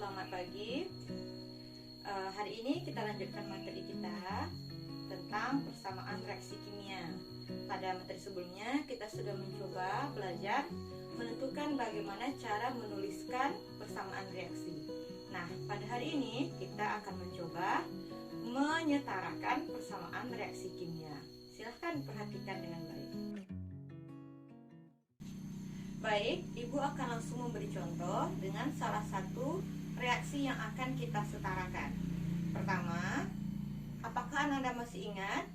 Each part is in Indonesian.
selamat pagi. Hari ini kita lanjutkan materi kita tentang persamaan reaksi kimia. Pada materi sebelumnya kita sudah mencoba belajar menentukan bagaimana cara menuliskan persamaan reaksi. Nah, pada hari ini kita akan mencoba menyetarakan persamaan reaksi kimia. Silahkan perhatikan dengan baik. Baik, Ibu akan langsung memberi contoh dengan salah satu reaksi yang akan kita setarakan. Pertama, apakah Anda masih ingat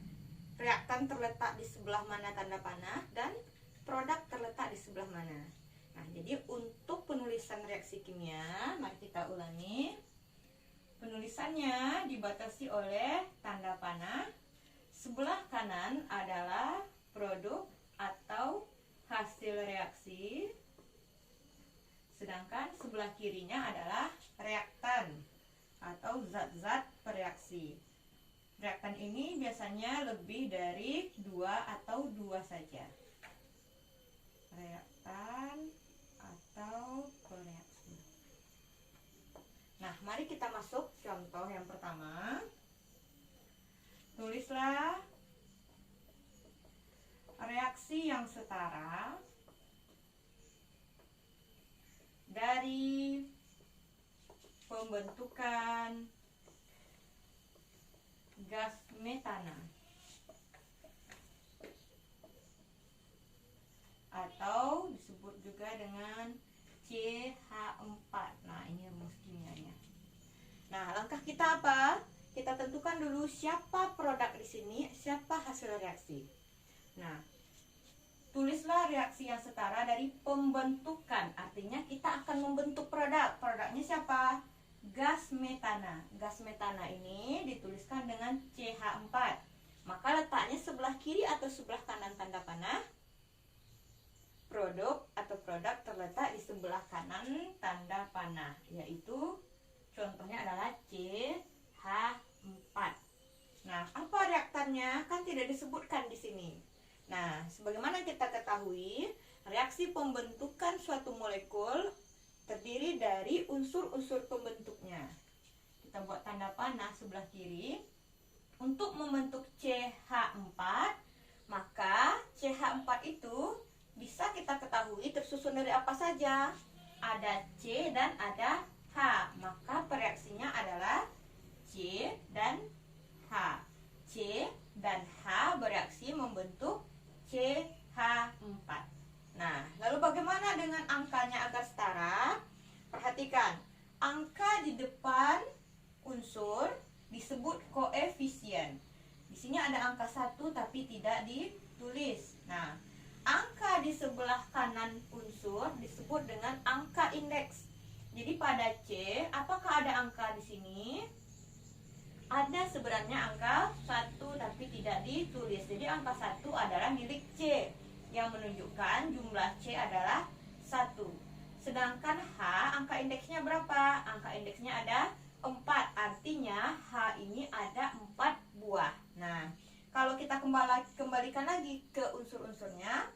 reaktan terletak di sebelah mana tanda panah dan produk terletak di sebelah mana? Nah, jadi untuk penulisan reaksi kimia, mari kita ulangi. Penulisannya dibatasi oleh tanda panah. Sebelah kanan adalah produk atau hasil reaksi, sedangkan sebelah kirinya adalah reaktan atau zat-zat bereaksi. Reaktan ini biasanya lebih dari 2 atau 2 saja. Reaktan atau bereaksi. Nah, mari kita masuk contoh yang pertama. Tulislah reaksi yang setara dari pembentukan gas metana atau disebut juga dengan CH4. Nah, ini rumus kimianya. Nah, langkah kita apa? Kita tentukan dulu siapa produk di sini, siapa hasil reaksi. Nah, tulislah reaksi yang setara dari pembentukan. Artinya kita akan membentuk produk. Produknya siapa? Gas metana. Gas metana ini dituliskan dengan CH4. Maka letaknya sebelah kiri atau sebelah kanan tanda panah. Produk atau produk terletak di sebelah kanan tanda panah, yaitu contohnya adalah CH4. Nah, apa reaktannya? Kan tidak disebutkan di sini. Nah, sebagaimana kita ketahui, reaksi pembentukan suatu molekul terdiri dari unsur-unsur pembentuknya. Kita buat tanda panah sebelah kiri. Untuk membentuk CH4, maka CH4 itu bisa kita ketahui tersusun dari apa saja. Ada C dan ada H. Maka pereaksinya adalah C dan H. C dan H bereaksi membentuk CH4. Nah, lalu bagaimana dengan angkanya agar setara? Perhatikan, angka di depan unsur disebut koefisien. Di sini ada angka 1 tapi tidak ditulis. Nah, angka di sebelah kanan unsur disebut dengan angka indeks. Jadi pada C, apakah ada angka di sini? Ada sebenarnya angka 1 tapi tidak ditulis. Jadi angka 1 adalah milik C, yang menunjukkan jumlah C adalah 1. Sedangkan H, angka indeksnya berapa? Angka indeksnya ada 4. Artinya H ini ada 4 buah. Nah, kalau kita kembalikan lagi ke unsur-unsurnya,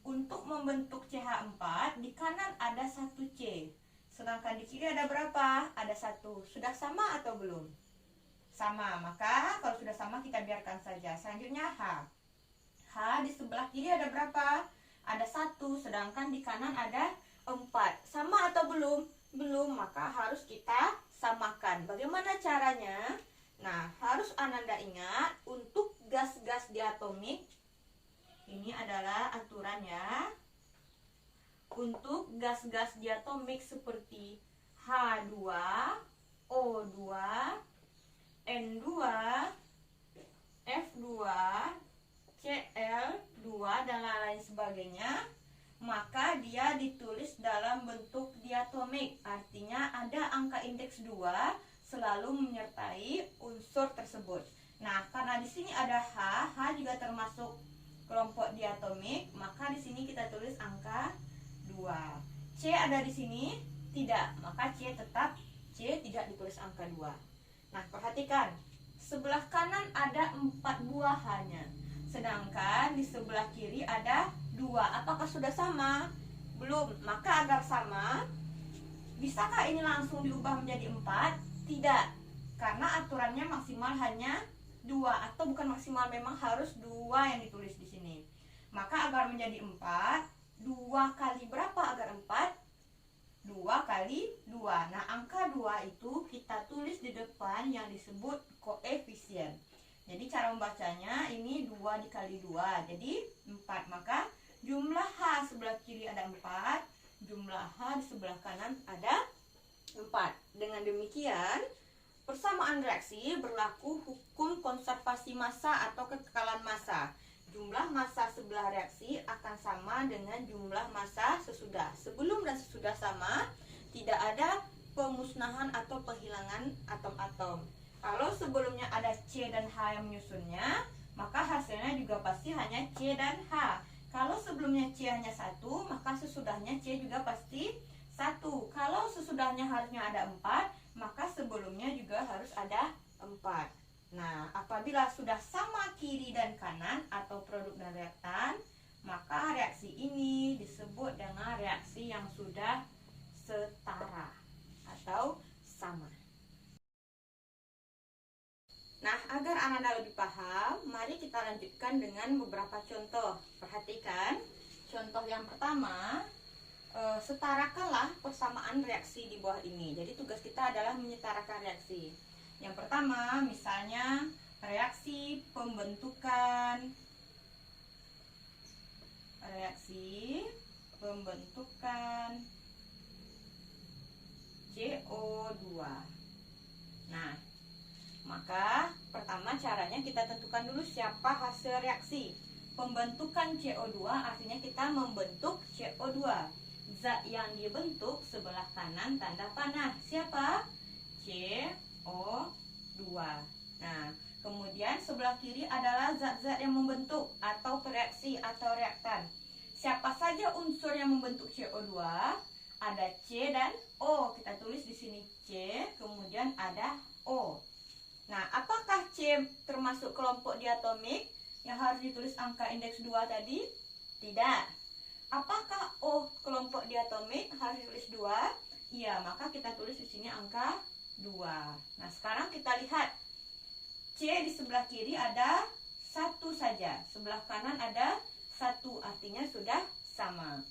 untuk membentuk CH4 di kanan ada 1 C. Sedangkan di kiri ada berapa? Ada 1. Sudah sama atau belum? Sama, maka kalau sudah sama kita biarkan saja. Selanjutnya H. H di sebelah kiri ada berapa? Ada 1, sedangkan di kanan ada 4. Sama atau belum? Belum, maka harus kita samakan. Bagaimana caranya? Nah, harus Ananda ingat, untuk gas-gas diatomik, ini adalah aturannya. Untuk gas-gas diatomik seperti H2, O2, N2, F2, Cl2, dan lain sebagainya, maka dia ditulis dalam bentuk diatomik. Artinya ada angka indeks 2 selalu menyertai unsur tersebut. Nah, karena di sini ada H, H juga termasuk kelompok diatomik, maka di sini kita tulis angka 2. C ada di sini? Tidak, maka C tidak ditulis angka 2. Nah, perhatikan, sebelah kanan ada 4 buah hanya, sedangkan di sebelah kiri ada 2. Apakah sudah sama? Belum. Maka agar sama, Bisakah ini langsung diubah menjadi 4? Tidak, karena aturannya maksimal hanya 2, atau bukan maksimal, memang harus 2 yang ditulis di sini. Maka agar menjadi 4, 2 kali berapa agar 4? 2 kali 2. Nah, angka 2 itu kita tulis di depan yang disebut koefisien. Jadi cara membacanya ini 2 dikali 2, jadi 4. Maka jumlah H sebelah kiri ada 4, jumlah H di sebelah kanan ada 4. Dengan demikian, persamaan reaksi berlaku hukum konservasi massa atau kekekalan massa. Jumlah massa sebelah reaksi akan sama dengan jumlah massa sesudah. Sebelum dan sesudah sama, tidak ada pemusnahan atau penghilangan atom-atom. Kalau sebelumnya ada C dan H yang menyusunnya, maka hasilnya juga pasti hanya C dan H. Kalau sebelumnya C hanya 1, maka sesudahnya C juga pasti 1. Kalau sesudahnya harusnya ada 4, maka sebelumnya juga harus ada 4. Nah, apabila sudah sama kiri dan kanan atau produk dan reaktan, maka reaksi ini disebut dengan reaksi yang sudah setara atau sama. Nah, agar Anda lebih paham, mari kita lanjutkan dengan beberapa contoh. Perhatikan, contoh yang pertama, setarakanlah persamaan reaksi di bawah ini. Jadi tugas kita adalah menyetarakan reaksi. Yang pertama, misalnya reaksi pembentukan CO2. Nah, maka pertama caranya kita tentukan dulu siapa hasil reaksi. Pembentukan CO2 artinya kita membentuk CO2. Zat yang dibentuk sebelah kanan tanda panah. Siapa? CO2. Nah, kemudian sebelah kiri adalah zat-zat yang membentuk atau bereaksi atau reaktan. Siapa saja unsur yang membentuk CO2? Ada C dan O. Kita tulis di sini C, kemudian ada O. Nah, apakah C termasuk kelompok diatomik yang harus ditulis angka indeks 2 tadi? Tidak. Apakah O kelompok diatomik harus ditulis 2? Iya, maka kita tulis di sini angka 2. Nah, sekarang kita lihat C di sebelah kiri ada 1 saja, sebelah kanan ada 1, artinya sudah sama.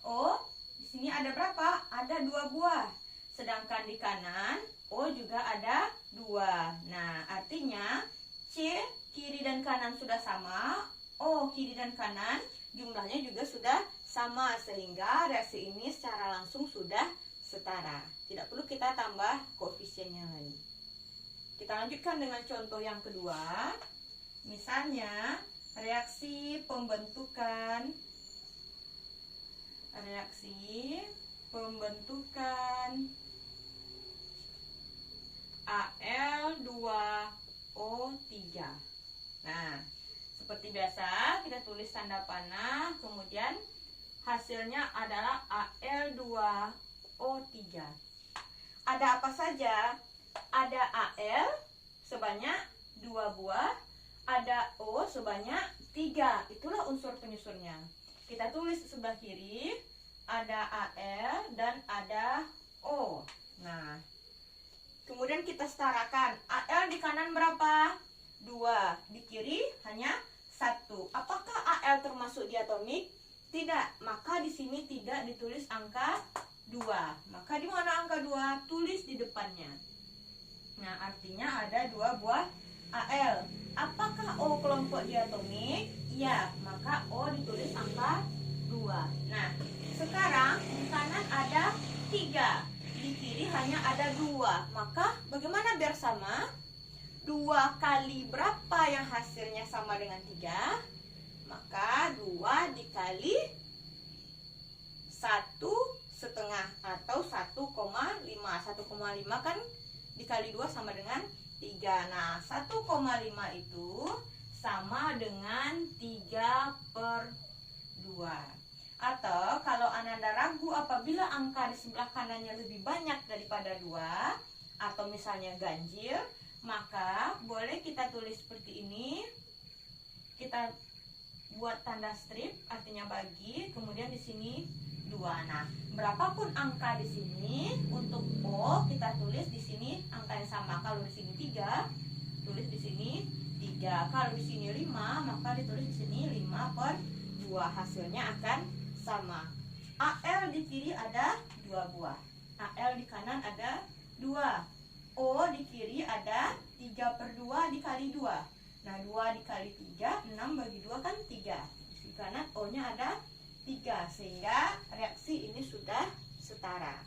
O di sini ada berapa? Ada 2 buah. Sedangkan di kanan O juga ada 2. Nah, artinya C kiri dan kanan sudah sama, O kiri dan kanan jumlahnya juga sudah sama, sehingga reaksi ini secara langsung sudah setara. Tidak perlu kita tambah koefisiennya lagi. Kita lanjutkan dengan contoh yang kedua. Misalnya reaksi pembentukan Al2O3. Nah, seperti biasa kita tulis tanda panah, kemudian hasilnya adalah Al2O3. Ada apa saja? Ada Al sebanyak 2 buah, ada O sebanyak 3. Itulah unsur penyusunnya. Kita tulis sebelah kiri, ada Al dan ada O. Nah, kemudian kita setarakan. Al di kanan berapa? 2. Di kiri hanya 1. Apakah Al termasuk diatomik? Tidak. Maka di sini tidak ditulis angka 2. Maka di mana angka 2? Tulis di depannya. Nah, artinya ada 2 buah Al. Apakah O kelompok diatomik? Ya, maka O ditulis angka 2. Nah, sekarang di kanan ada 3, di kiri hanya ada 2. Maka bagaimana biar sama? 2 kali berapa yang hasilnya sama dengan 3? Maka 2 dikali 1,5 atau 1,5. 1,5 kan dikali 2 sama dengan 3. Nah, 1,5 itu sama dengan 3/2. Atau kalau Ananda ragu apabila angka di sebelah kanannya lebih banyak daripada 2, atau misalnya ganjil, maka boleh kita tulis seperti ini. Kita buat tanda strip, artinya bagi, kemudian di sini 2. Nah, berapapun angka di sini, untuk O kita tulis di sini angka yang sama. Kalau di sini 3, tulis di sini 3. Kalau di sini 5, maka ditulis di sini 5/2. Hasilnya akan sama. AL di kiri ada 2 buah. AL di kanan ada 2. O di kiri ada 3/2 dikali 2. Nah, 2 dikali 3, 6 bagi 2 kan 3. Di kanan O-nya ada 3, sehingga reaksi ini sudah setara.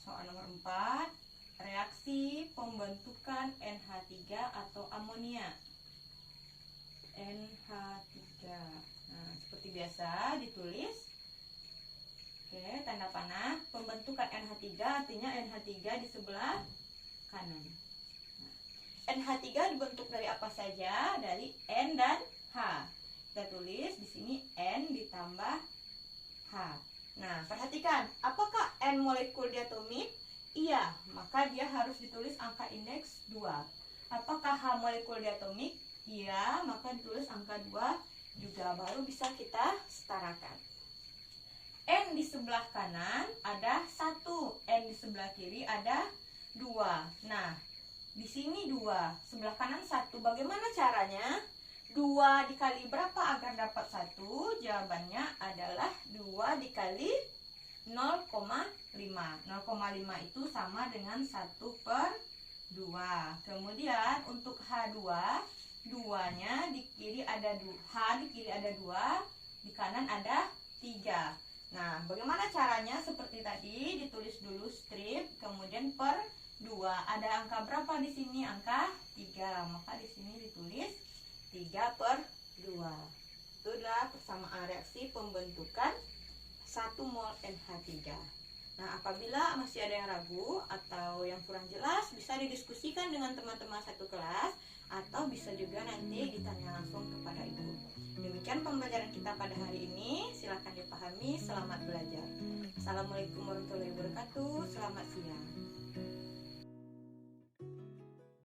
Soal nomor 4, reaksi pembentukan NH3 atau amonia. NH3. Nah, seperti biasa ditulis. Oke, tanda panah. Pembentukan NH3 artinya NH3 di sebelah kanan. Nah, NH3 dibentuk dari apa saja? Dari N dan H. Kita tulis di sini N ditambah H. Nah, perhatikan, apakah N molekul diatomik? Iya, maka dia harus ditulis angka indeks 2. Apakah H molekul diatomik? Iya, maka ditulis angka 2 juga, baru bisa kita setarakan. N di sebelah kanan ada 1, N di sebelah kiri ada 2. Nah, di sini 2, sebelah kanan 1. Bagaimana caranya? 2 dikali berapa agar dapat 1? Jawabannya adalah 2 dikali 0,5. 0,5 itu sama dengan 1/2. Kemudian untuk H2, 2-nya di kiri ada 2, H di kiri ada 2, di kanan ada 3. Nah, bagaimana caranya? Seperti tadi, ditulis dulu strip, kemudian per 2. Ada angka berapa di sini? Angka 3. Maka di sini ditulis 3/2. Itu adalah persamaan reaksi pembentukan 1 mol NH3. Nah, apabila masih ada yang ragu atau yang kurang jelas, bisa didiskusikan dengan teman-teman satu kelas, atau bisa juga nanti ditanya langsung kepada ibu. Demikian pembelajaran kita pada hari ini. Silakan dipahami. Selamat belajar. Assalamualaikum warahmatullahi wabarakatuh. Selamat siang.